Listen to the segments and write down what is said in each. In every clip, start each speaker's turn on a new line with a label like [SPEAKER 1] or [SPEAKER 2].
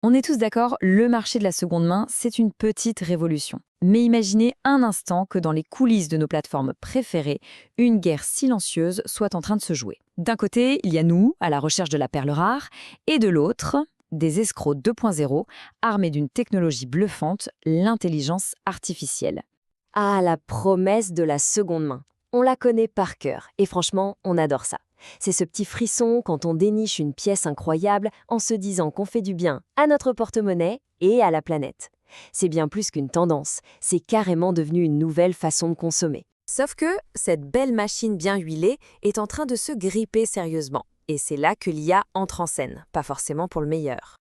[SPEAKER 1] On est tous d'accord, le marché de la seconde main, c'est une petite révolution. Mais imaginez un instant que dans les coulisses de nos plateformes préférées, une guerre silencieuse soit en train de se jouer. D'un côté, il y a nous, à la recherche de la perle rare, et de l'autre, des escrocs 2.0, armés d'une technologie bluffante, l'intelligence artificielle.
[SPEAKER 2] Ah, la promesse de la seconde main. On la connaît par cœur et franchement, on adore ça. C'est ce petit frisson quand on déniche une pièce incroyable en se disant qu'on fait du bien à notre porte-monnaie et à la planète. C'est bien plus qu'une tendance, c'est carrément devenu une nouvelle façon de consommer. Sauf que cette belle machine bien huilée est en train de se gripper sérieusement. Et c'est là que l'IA entre en scène, pas forcément pour le meilleur.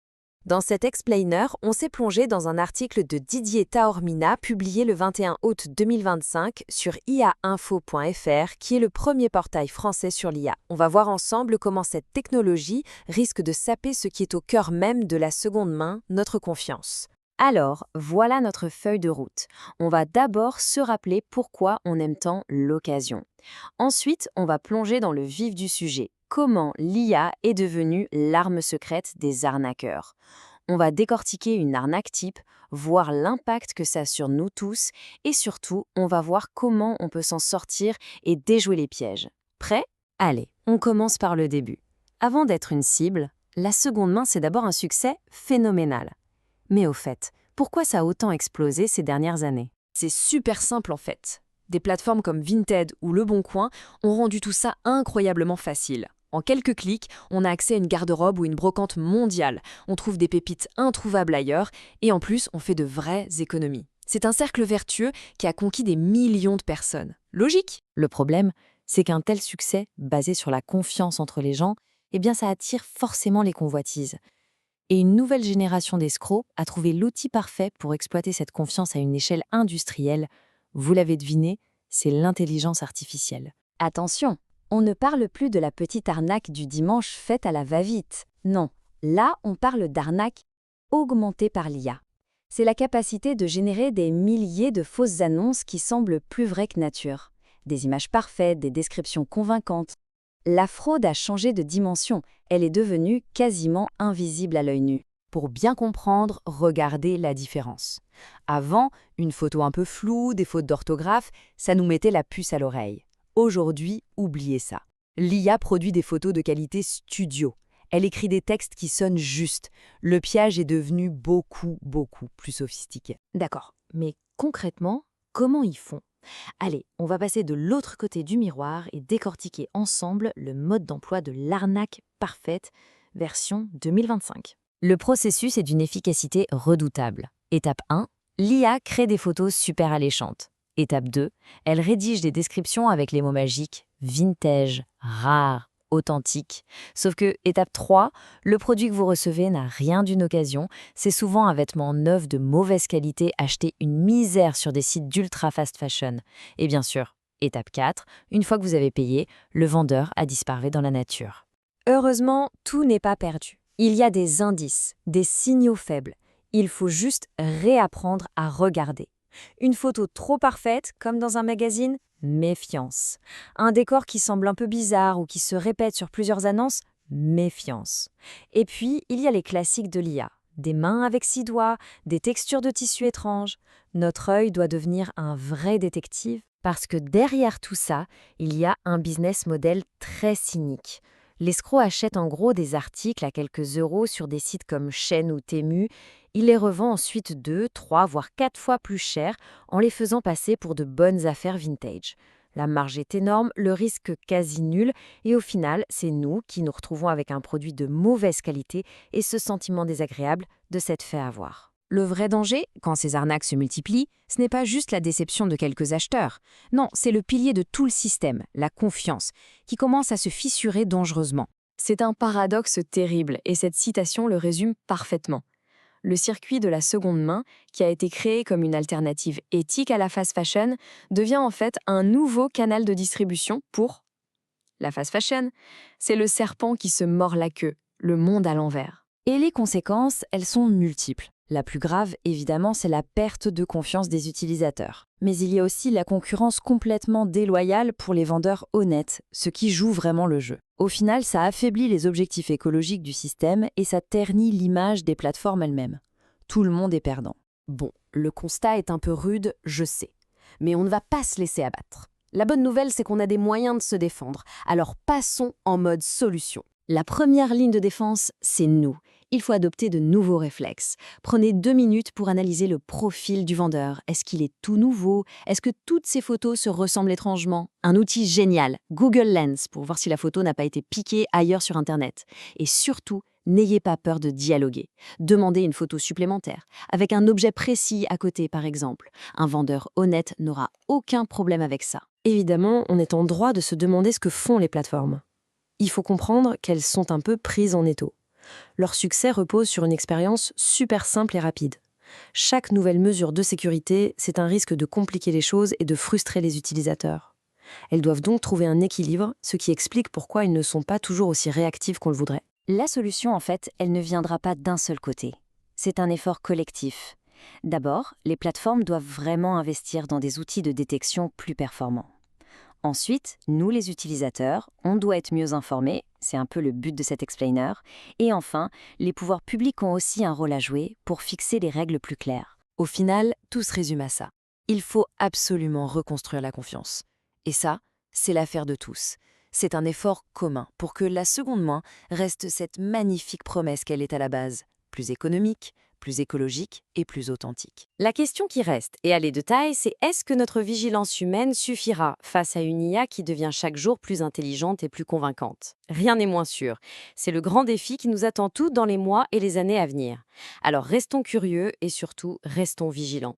[SPEAKER 2] Dans cet explainer, on s'est plongé dans un article de Didier Taormina publié le 21 août 2025 sur iainfo.fr, qui est le premier portail français sur l'IA. On va voir ensemble comment cette technologie risque de saper ce qui est au cœur même de la seconde main, notre confiance. Alors, voilà notre feuille de route. On va d'abord se rappeler pourquoi on aime tant l'occasion. Ensuite, on va plonger dans le vif du sujet. Comment l'IA est devenue l'arme secrète des arnaqueurs. On va décortiquer une arnaque type, voir l'impact que ça a sur nous tous et surtout, on va voir comment on peut s'en sortir et déjouer les pièges. Prêt? Allez, on commence par le début. Avant d'être une cible, la seconde main, c'est d'abord un succès phénoménal. Mais au fait, pourquoi ça a autant explosé ces dernières années?
[SPEAKER 3] C'est super simple en fait. Des plateformes comme Vinted ou Le Bon Coin ont rendu tout ça incroyablement facile. En quelques clics, on a accès à une garde-robe ou une brocante mondiale. On trouve des pépites introuvables ailleurs et en plus, on fait de vraies économies. C'est un cercle vertueux qui a conquis des millions de personnes. Logique?
[SPEAKER 2] Le problème, c'est qu'un tel succès, basé sur la confiance entre les gens, eh bien ça attire forcément les convoitises. Et une nouvelle génération d'escrocs a trouvé l'outil parfait pour exploiter cette confiance à une échelle industrielle. Vous l'avez deviné, c'est l'intelligence artificielle.
[SPEAKER 1] Attention, on ne parle plus de la petite arnaque du dimanche faite à la va-vite. Non, là, on parle d'arnaque augmentée par l'IA. C'est la capacité de générer des milliers de fausses annonces qui semblent plus vraies que nature. Des images parfaites, des descriptions convaincantes. La fraude a changé de dimension, elle est devenue quasiment invisible à l'œil nu.
[SPEAKER 3] Pour bien comprendre, regardez la différence. Avant, une photo un peu floue, des fautes d'orthographe, ça nous mettait la puce à l'oreille. Aujourd'hui, oubliez ça. L'IA produit des photos de qualité studio. Elle écrit des textes qui sonnent justes. Le piège est devenu beaucoup plus sophistiqué.
[SPEAKER 2] D'accord, mais concrètement, comment ils font? Allez, on va passer de l'autre côté du miroir et décortiquer ensemble le mode d'emploi de l'arnaque parfaite, version 2025. Le processus est d'une efficacité redoutable. Étape 1, l'IA crée des photos super alléchantes. Étape 2, elle rédige des descriptions avec les mots magiques vintage, rare, authentique. Sauf que, étape 3, le produit que vous recevez n'a rien d'une occasion. C'est souvent un vêtement neuf de mauvaise qualité acheté une misère sur des sites d'ultra fast fashion. Et bien sûr, étape 4, une fois que vous avez payé, le vendeur a disparu dans la nature.
[SPEAKER 1] Heureusement, tout n'est pas perdu. Il y a des indices, des signaux faibles. Il faut juste réapprendre à regarder. Une photo trop parfaite, comme dans un magazine, méfiance. Un décor qui semble un peu bizarre ou qui se répète sur plusieurs annonces, méfiance. Et puis, il y a les classiques de l'IA. Des mains avec 6 doigts, des textures de tissu étranges. Notre œil doit devenir un vrai détective parce que derrière tout ça, il y a un business model très cynique. L'escroc achète en gros des articles à quelques euros sur des sites comme Shein ou Temu. Il les revend ensuite 2, 3, voire 4 fois plus cher en les faisant passer pour de bonnes affaires vintage. La marge est énorme, le risque quasi nul et au final, c'est nous qui nous retrouvons avec un produit de mauvaise qualité et ce sentiment désagréable de s'être fait avoir.
[SPEAKER 3] Le vrai danger, quand ces arnaques se multiplient, ce n'est pas juste la déception de quelques acheteurs. Non, c'est le pilier de tout le système, la confiance, qui commence à se fissurer dangereusement. C'est un paradoxe terrible et cette citation le résume parfaitement. Le circuit de la seconde main, qui a été créé comme une alternative éthique à la fast fashion, devient en fait un nouveau canal de distribution pour la fast fashion. C'est le serpent qui se mord la queue, le monde à l'envers.
[SPEAKER 1] Et les conséquences, elles sont multiples. La plus grave, évidemment, c'est la perte de confiance des utilisateurs. Mais il y a aussi la concurrence complètement déloyale pour les vendeurs honnêtes, ce qui joue vraiment le jeu. Au final, ça affaiblit les objectifs écologiques du système et ça ternit l'image des plateformes elles-mêmes. Tout le monde est perdant.
[SPEAKER 2] Bon, le constat est un peu rude, je sais. Mais on ne va pas se laisser abattre. La bonne nouvelle, c'est qu'on a des moyens de se défendre. Alors passons en mode solution. La première ligne de défense, c'est nous. Il faut adopter de nouveaux réflexes. Prenez 2 minutes pour analyser le profil du vendeur. Est-ce qu'il est tout nouveau? Est-ce que toutes ses photos se ressemblent étrangement? Un outil génial, Google Lens, pour voir si la photo n'a pas été piquée ailleurs sur Internet. Et surtout, n'ayez pas peur de dialoguer. Demandez une photo supplémentaire, avec un objet précis à côté par exemple. Un vendeur honnête n'aura aucun problème avec ça. Évidemment, on est en droit de se demander ce que font les plateformes. Il faut comprendre qu'elles sont un peu prises en étau. Leur succès repose sur une expérience super simple et rapide. Chaque nouvelle mesure de sécurité, c'est un risque de compliquer les choses et de frustrer les utilisateurs. Elles doivent donc trouver un équilibre, ce qui explique pourquoi ils ne sont pas toujours aussi réactifs qu'on le voudrait.
[SPEAKER 1] La solution, en fait, elle ne viendra pas d'un seul côté. C'est un effort collectif. D'abord, les plateformes doivent vraiment investir dans des outils de détection plus performants. Ensuite, nous les utilisateurs, on doit être mieux informés, c'est un peu le but de cet explainer. Et enfin, les pouvoirs publics ont aussi un rôle à jouer pour fixer des règles plus claires.
[SPEAKER 2] Au final, tout se résume à ça. Il faut absolument reconstruire la confiance. Et ça, c'est l'affaire de tous. C'est un effort commun pour que la seconde main reste cette magnifique promesse qu'elle est à la base, plus économique, plus écologique et plus authentique. La question qui reste, et elle est de taille, c'est est-ce que notre vigilance humaine suffira face à une IA qui devient chaque jour plus intelligente et plus convaincante? Rien n'est moins sûr. C'est le grand défi qui nous attend tous dans les mois et les années à venir. Alors restons curieux et surtout restons vigilants.